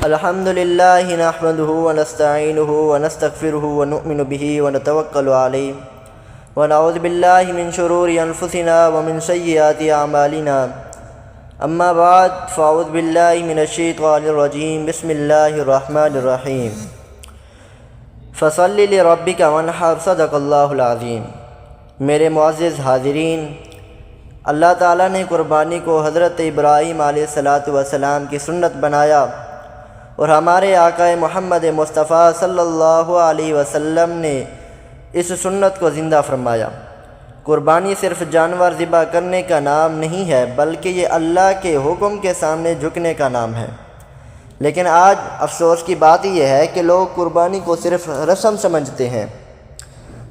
الحمد للہ نحمده ونستعینه ونستغفره ونؤمن به ونتوکل علیہ ونعوذ باللہ من شرور انفسنا ومن سیئات اعمالنا اما بعد فاعوذ باللہ من الشیطان الرجیم بسم اللہ الرحمن الرحیم فصل لربک وانحر صدق اللہ العظیم۔ میرے معزز حاضرین، اللہ تعالیٰ نے قربانی کو حضرت ابراہیم علیہ السلام کی سنت بنایا اور ہمارے آقا محمد مصطفیٰ صلی اللہ علیہ وسلم نے اس سنت کو زندہ فرمایا۔ قربانی صرف جانور ذبح کرنے کا نام نہیں ہے، بلکہ یہ اللہ کے حکم کے سامنے جھکنے کا نام ہے۔ لیکن آج افسوس کی بات یہ ہے کہ لوگ قربانی کو صرف رسم سمجھتے ہیں،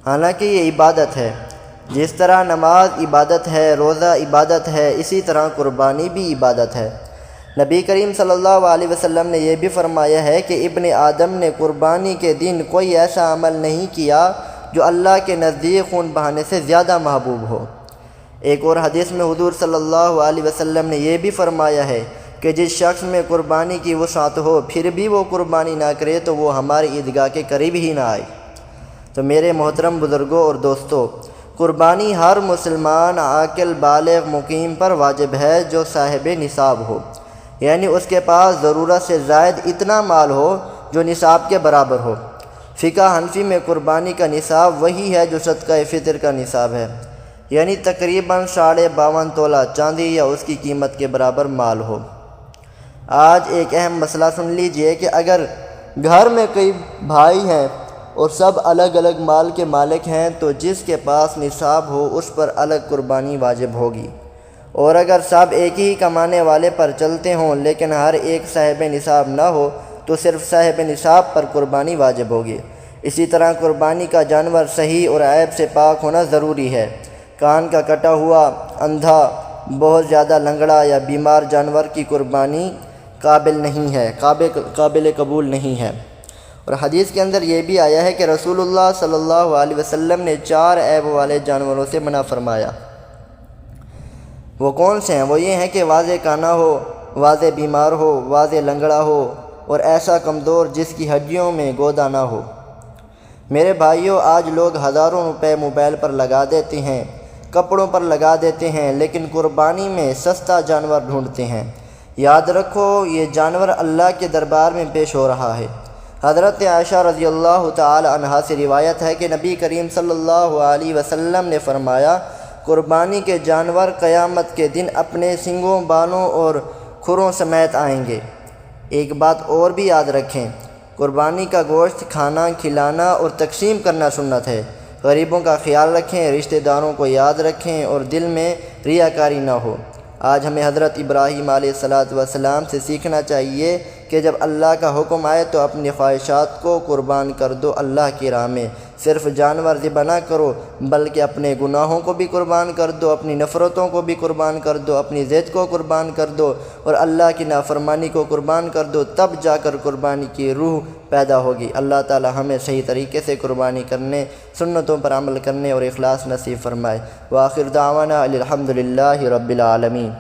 حالانکہ یہ عبادت ہے۔ جس طرح نماز عبادت ہے، روزہ عبادت ہے، اسی طرح قربانی بھی عبادت ہے۔ نبی کریم صلی اللہ علیہ وسلم نے یہ بھی فرمایا ہے کہ ابن آدم نے قربانی کے دن کوئی ایسا عمل نہیں کیا جو اللہ کے نزدیک خون بہانے سے زیادہ محبوب ہو۔ ایک اور حدیث میں حضور صلی اللہ علیہ وسلم نے یہ بھی فرمایا ہے کہ جس شخص میں قربانی کی وسعت ہو پھر بھی وہ قربانی نہ کرے تو وہ ہماری عیدگاہ کے قریب ہی نہ آئے۔ تو میرے محترم بزرگوں اور دوستوں، قربانی ہر مسلمان عاقل بالغ مقیم پر واجب ہے جو صاحب نصاب ہو، یعنی اس کے پاس ضرورت سے زائد اتنا مال ہو جو نصاب کے برابر ہو۔ فقہ حنفی میں قربانی کا نصاب وہی ہے جو صدقہ فطر کا نصاب ہے، یعنی تقریباً 52.5 تولہ چاندی یا اس کی قیمت کے برابر مال ہو۔ آج ایک اہم مسئلہ سن لیجئے کہ اگر گھر میں کئی بھائی ہیں اور سب الگ الگ مال کے مالک ہیں تو جس کے پاس نصاب ہو اس پر الگ قربانی واجب ہوگی، اور اگر سب ایک ہی کمانے والے پر چلتے ہوں لیکن ہر ایک صاحب نصاب نہ ہو تو صرف صاحب نصاب پر قربانی واجب ہوگی۔ اسی طرح قربانی کا جانور صحیح اور عیب سے پاک ہونا ضروری ہے۔ کان کا کٹا ہوا، اندھا، بہت زیادہ لنگڑا یا بیمار جانور کی قربانی قابل قبول نہیں ہے۔ اور حدیث کے اندر یہ بھی آیا ہے کہ رسول اللہ صلی اللہ علیہ وسلم نے 4 عیب والے جانوروں سے منع فرمایا۔ وہ کون سے ہیں؟ وہ یہ ہیں کہ واضح کانا ہو، واضح بیمار ہو، واضح لنگڑا ہو اور ایسا کمزور جس کی ہڈیوں میں گودا نہ ہو۔ میرے بھائیوں، آج لوگ ہزاروں روپے موبائل پر لگا دیتے ہیں، کپڑوں پر لگا دیتے ہیں، لیکن قربانی میں سستا جانور ڈھونڈتے ہیں۔ یاد رکھو، یہ جانور اللہ کے دربار میں پیش ہو رہا ہے۔ حضرت عائشہ رضی اللہ تعالی عنہا سے روایت ہے کہ نبی کریم صلی اللہ علیہ وسلم نے فرمایا، قربانی کے جانور قیامت کے دن اپنے سنگوں، بالوں اور کھروں سمیت آئیں گے۔ ایک بات اور بھی یاد رکھیں، قربانی کا گوشت کھانا، کھلانا اور تقسیم کرنا سنت ہے۔ غریبوں کا خیال رکھیں، رشتہ داروں کو یاد رکھیں اور دل میں ریاکاری نہ ہو۔ آج ہمیں حضرت ابراہیم علیہ السلام سے سیکھنا چاہیے کہ جب اللہ کا حکم آئے تو اپنی خواہشات کو قربان کر دو اللہ کی راہ میں۔ صرف جانور ذبح نہ کرو بلکہ اپنے گناہوں کو بھی قربان کر دو، اپنی نفرتوں کو بھی قربان کر دو، اپنی ضد کو قربان کر دو اور اللہ کی نافرمانی کو قربان کر دو، تب جا کر قربانی کی روح پیدا ہوگی۔ اللہ تعالی ہمیں صحیح طریقے سے قربانی کرنے، سنتوں پر عمل کرنے اور اخلاص نصیب فرمائے۔ وآخر دعوانا الحمدللہ رب العالمین۔